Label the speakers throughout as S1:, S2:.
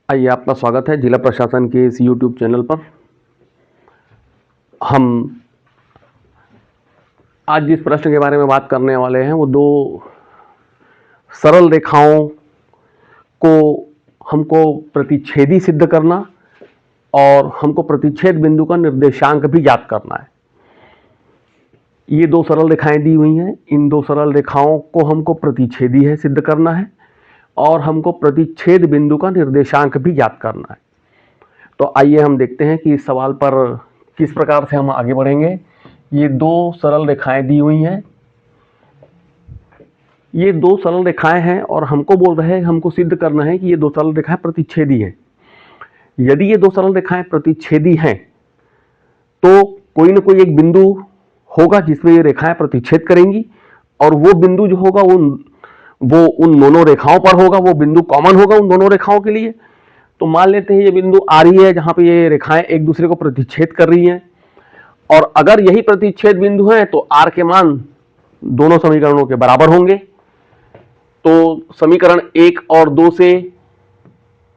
S1: आइए, आपका स्वागत है जिला प्रशासन के इस यूट्यूब चैनल पर। हम आज जिस प्रश्न के बारे में बात करने वाले हैं वो दो सरल रेखाओं को हमको प्रतिच्छेदी सिद्ध करना और हमको प्रतिच्छेद बिंदु का निर्देशांक भी ज्ञात करना है। ये दो सरल रेखाएं दी हुई हैं। इन दो सरल रेखाओं को हमको प्रतिच्छेदी है सिद्ध करना है और हमको प्रतिच्छेद बिंदु का निर्देशांक भी ज्ञात करना है। तो आइए हम देखते हैं कि इस सवाल पर किस प्रकार से हम आगे बढ़ेंगे। ये दो सरल रेखाएं दी हुई हैं। ये दो सरल रेखाएं हैं और हमको बोल रहे हैं, हमको सिद्ध करना है कि ये दो सरल रेखाएं प्रतिच्छेदी हैं। यदि ये दो सरल रेखाएं प्रतिच्छेदी हैं तो कोई ना कोई एक बिंदु होगा जिसमें ये रेखाएं प्रतिच्छेद करेंगी और वो बिंदु जो होगा वो उन दोनों रेखाओं पर होगा। वो बिंदु कॉमन होगा उन दोनों रेखाओं के लिए। तो मान लेते हैं ये बिंदु आ रही है जहां पे ये रेखाएं एक दूसरे को प्रतिच्छेद कर रही हैं और अगर यही प्रतिच्छेद बिंदु है तो r के मान दोनों समीकरणों के बराबर होंगे। तो समीकरण 1 और 2 से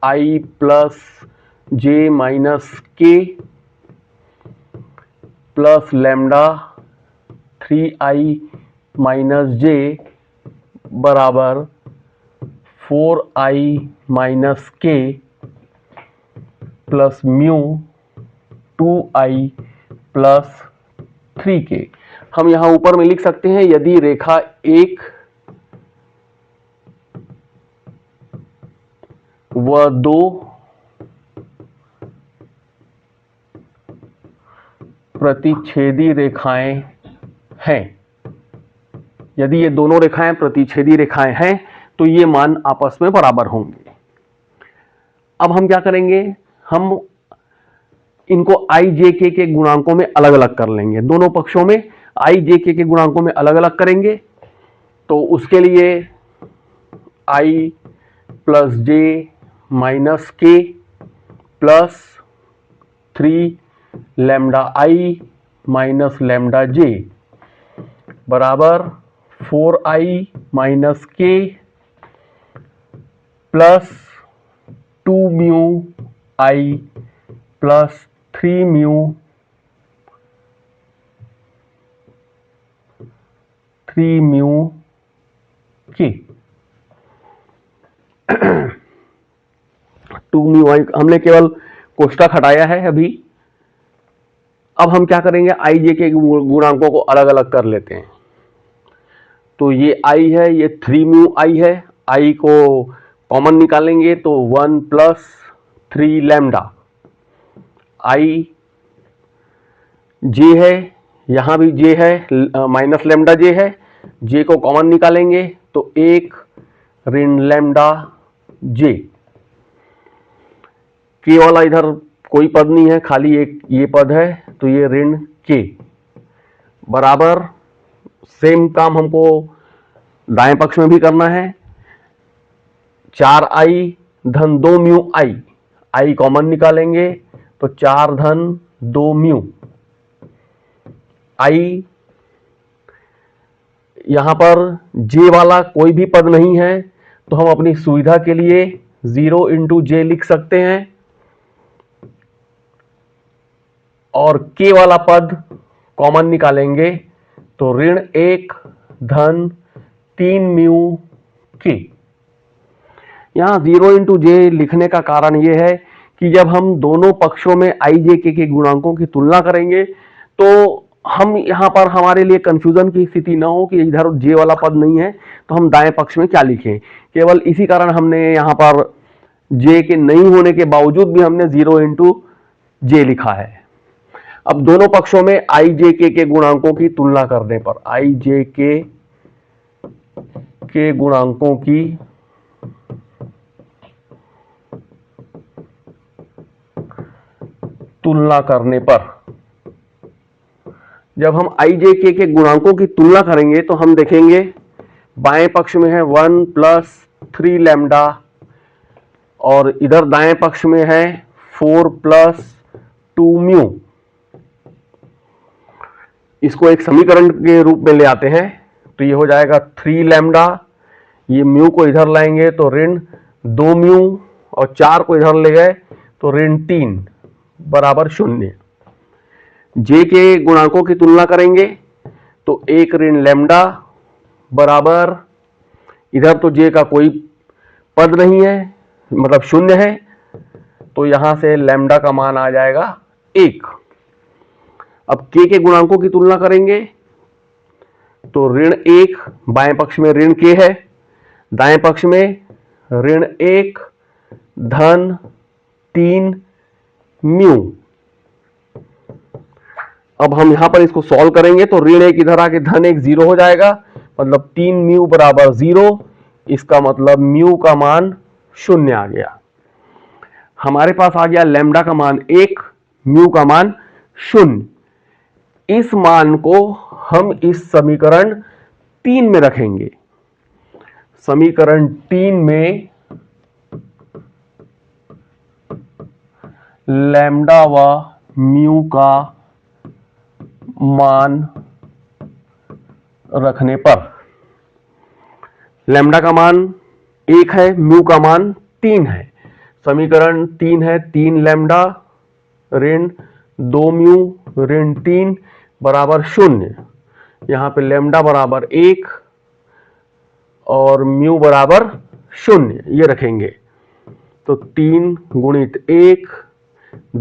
S1: i plus J minus K plus lambda 3i minus जे बराबर 4i minus K plus mu 2i plus 3k। हम यहां ऊपर में लिख सकते हैं यदि रेखा 1 व 2 प्रतिच्छेदी रेखाएं हैं, यदि ये दोनों रेखाएं प्रतिच्छेदी रेखाएं हैं तो ये मान आपस में बराबर होंगे। अब हम क्या करेंगे, हम इनको i j k के गुणांकों में अलग अलग कर लेंगे। दोनों पक्षों में i j k के गुणांकों में अलग अलग करेंगे। तो उसके लिए i plus J minus K plus 3 lambda i minus lambda J बराबर 4i minus K plus 2 mu i plus 3 mu 3 mu K 2 mu i हमने केवल कोष्ठक हटाया है अभी। अब हम क्या करेंगे, i j के गुणांकों को अलग अलग कर लेते हैं। तो ये i है, ये 3 म्यू i है। i को कॉमन निकालेंगे तो 1 प्लस 3 लैम्डा i j है, यहां भी j है, माइनस लैम्डा j है। j को कॉमन निकालेंगे तो 1 ऋण लैम्डा j। k वाला इधर कोई पद नहीं है, खाली एक ये पद है, तो ये ऋण k बराबर सेम काम हमको दाएं पक्ष में भी करना है। 4i धन 2 म्यू i कॉमन निकालेंगे तो 4 धन 2 म्यू i। यहां पर j वाला कोई भी पद नहीं है तो हम अपनी सुविधा के लिए 0 इंटू जे लिख सकते हैं और k वाला पद कॉमन निकालेंगे तो ऋण 1 धन 3 म्यू k। यहां 0 इंटू जे लिखने का कारण यह है कि जब हम दोनों पक्षों में i j k के गुणांकों की तुलना करेंगे तो हम यहां पर हमारे लिए कंफ्यूजन की स्थिति ना हो कि इधर j वाला पद नहीं है तो हम दाएं पक्ष में क्या लिखें। केवल इसी कारण हमने यहां पर j के नहीं होने के बावजूद भी हमने 0 इंटू जे लिखा है। अब दोनों पक्षों में i j k के गुणांकों की तुलना करने पर i j k के गुणांकों की तुलना करने पर, जब हम i j k के गुणांकों की तुलना करेंगे तो हम देखेंगे बाएं पक्ष में है 1 प्लस 3 लैम्डा और इधर दाएं पक्ष में है 4 प्लस 2 म्यू। इसको एक समीकरण के रूप में ले आते हैं तो ये हो जाएगा 3 लैम्डा, ये म्यू को इधर लाएंगे तो ऋण 2 म्यू और 4 को इधर ले गए तो ऋण 3 बराबर 0। जे के गुणांकों की तुलना करेंगे तो 1 ऋण लैम्डा बराबर, इधर तो जे का कोई पद नहीं है, मतलब 0 है, तो यहां से लैम्डा का मान आ जाएगा 1। अब के गुणांकों की तुलना करेंगे तो ऋण 1 बाएं पक्ष में ऋण के है, दाएं पक्ष में ऋण 1 धन 3 म्यू। अब हम यहां पर इसको सॉल्व करेंगे तो ऋण 1 इधर आके धन 1 0 हो जाएगा, मतलब 3 म्यू बराबर 0। इसका मतलब म्यू का मान 0 आ गया। हमारे पास आ गया लैम्डा का मान 1, म्यू का मान 0। इस मान को हम इस समीकरण 3 में रखेंगे। समीकरण 3 में लैम्डा व म्यू का मान रखने पर लैम्डा का मान 1 है, म्यू का मान 3 है। समीकरण 3 है 3 लैम्डा ऋण 2 म्यू ऋण 3 बराबर 0। यहां पे लैम्डा बराबर 1 और म्यू बराबर 0 ये रखेंगे तो 3 गुणित 1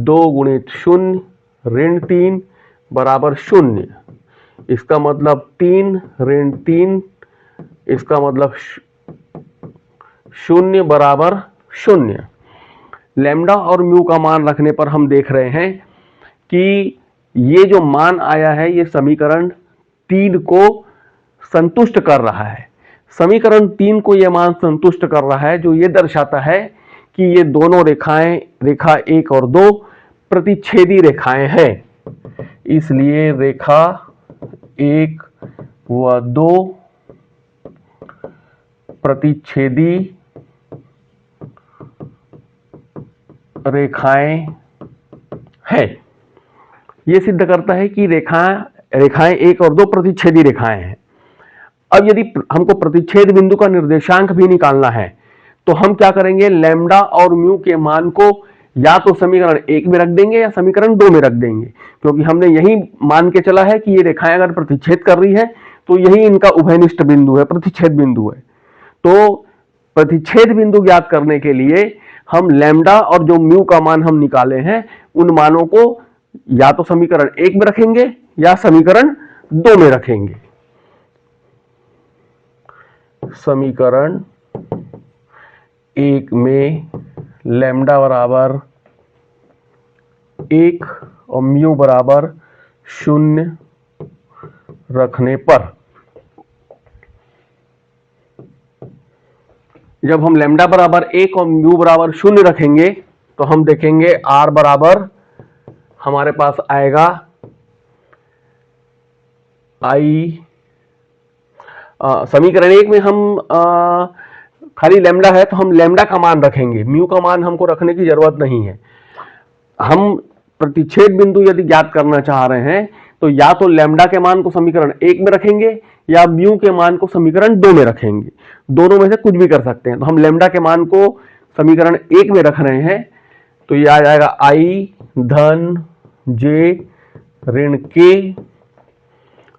S1: 2 गुणित 0 ऋण 3 बराबर 0। इसका मतलब 3 ऋण 3, इसका मतलब 0 बराबर 0। लैम्डा और म्यू का मान रखने पर हम देख रहे हैं कि ये जो मान आया है ये समीकरण 3 को संतुष्ट कर रहा है। समीकरण 3 को यह मान संतुष्ट कर रहा है, जो ये दर्शाता है कि ये दोनों रेखाएं, रेखा 1 और 2 प्रतिच्छेदी रेखाएं हैं। इसलिए रेखा 1 व 2 प्रतिच्छेदी रेखाएं हैं। यह सिद्ध करता है कि रेखाएं 1 और 2 प्रतिच्छेदी रेखाएं हैं। अब यदि हमको प्रतिच्छेद बिंदु का निर्देशांक भी निकालना है तो हम क्या करेंगे, लैम्डा और म्यू के मान को या तो समीकरण 1 में रख देंगे या समीकरण 2 में रख देंगे, क्योंकि हमने यही मान के चला है कि ये रेखाएं अगर प्रतिच्छेद कर रही है तो यही इनका उभयनिष्ठ बिंदु है, प्रतिच्छेद बिंदु है। तो प्रतिच्छेद बिंदु ज्ञात करने के लिए हम लैम्डा और जो म्यू का मान हम निकाले हैं उन मानों को या तो समीकरण 1 में रखेंगे या समीकरण 2 में रखेंगे। समीकरण 1 में लैम्डा बराबर 1 और म्यू बराबर 0 रखने पर जब हम लैम्डा बराबर 1 और म्यू बराबर 0 रखेंगे तो हम देखेंगे आर बराबर हमारे पास आएगा आई। समीकरण 1 में हम खाली लैम्डा है तो हम लैम्डा का मान रखेंगे, म्यू का मान हमको रखने की जरूरत नहीं है। हम प्रतिच्छेद बिंदु यदि ज्ञात करना चाह रहे हैं तो या तो लैम्डा के मान को समीकरण 1 में रखेंगे या म्यू के मान को समीकरण 2 में रखेंगे, दोनों में से कुछ भी कर सकते हैं। तो हम लैम्डा के मान को समीकरण 1 में रख रहे हैं तो यह आ जाएगा आई धन जे ऋण के।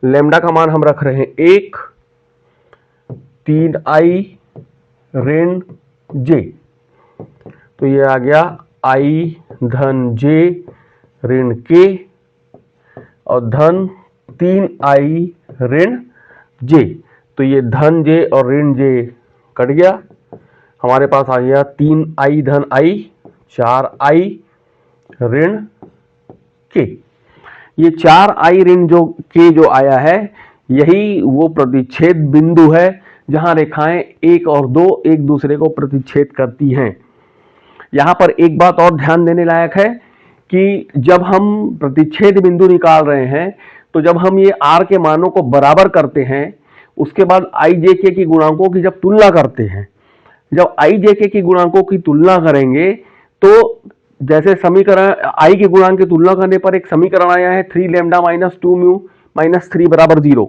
S1: लैम्डा का मान हम रख रहे हैं 1, 3i ऋण जे, तो ये आ गया आई धन जे ऋण के और धन 3i ऋण जे। तो ये धन जे और ऋण जे कट गया, हमारे पास आ गया 3i धन i 4i ऋण के। ये 4i ऋण जो आया है यही वो प्रतिच्छेद बिंदु है जहां रेखाएं 1 और 2 एक दूसरे को प्रतिच्छेद करती हैं। यहां पर एक बात और ध्यान देने लायक है कि जब हम प्रतिच्छेद बिंदु निकाल रहे हैं तो जब हम ये r के मानों को बराबर करते हैं उसके बाद i j k की गुणांकों की जब तुलना करते हैं, जब i j k की गुणांकों की तुलना करेंगे तो जैसे समीकरण i के गुणांक की तुलना करने पर एक समीकरण आया है 3 लैम्डा माइनस 2 म्यू माइनस 3 बराबर 0,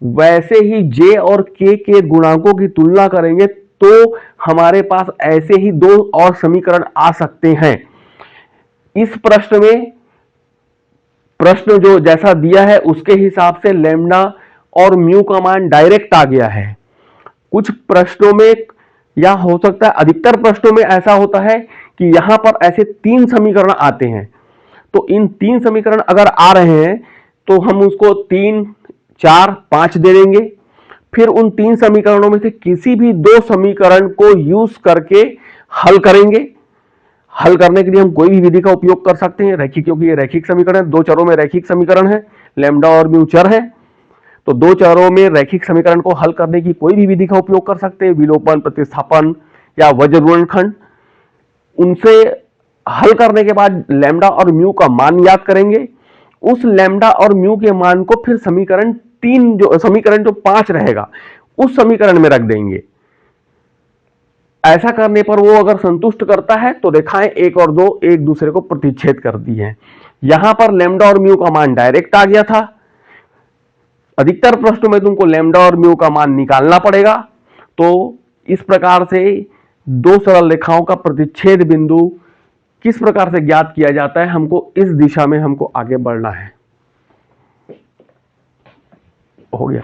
S1: वैसे ही j और k के गुणांकों की तुलना करेंगे तो हमारे पास ऐसे ही दो और समीकरण आ सकते हैं। इस प्रश्न में प्रश्न जो जैसा दिया है उसके हिसाब से लैम्डा और म्यू का मान डायरेक्ट आ गया है। कुछ प्रश्नों में या हो सकता है अधिकतर प्रश्नों में ऐसा होता है कि यहां पर ऐसे तीन समीकरण आते हैं। तो इन तीन समीकरण अगर आ रहे हैं तो हम उसको 3, 4, 5 दे देंगे। फिर उन तीन समीकरणों में से किसी भी दो समीकरण को यूज करके हल करेंगे। हल करने के लिए हम कोई भी विधि का उपयोग कर सकते हैं, रैखिक, क्योंकि ये रैखिक समीकरण है, दो चरों में रैखिक समीकरण है, लैम्डा और म्यू चर है। तो दो चरों में रैखिक समीकरण को हल करने की कोई भी विधि का उपयोग कर सकते हैं, विलोपन, प्रतिस्थापन या वज्र गुणनखंड। उनसे हल करने के बाद लैम्डा और म्यू का मान याद करेंगे। उस लैम्डा और म्यू के मान को फिर समीकरण 5 रहेगा उस समीकरण में रख देंगे। ऐसा करने पर वो अगर संतुष्ट करता है तो रेखाएं 1 और 2 एक दूसरे को प्रतिच्छेद करती हैं। यहां पर लैम्डा और म्यू का मान डायरेक्ट आ गया था। अधिकतर प्रश्नों में तुमको लैम्डा और म्यू का मान निकालना पड़ेगा। तो इस प्रकार से दो सरल रेखाओं का प्रतिच्छेद बिंदु किस प्रकार से ज्ञात किया जाता है, हमको इस दिशा में हमको आगे बढ़ना है। हो गया।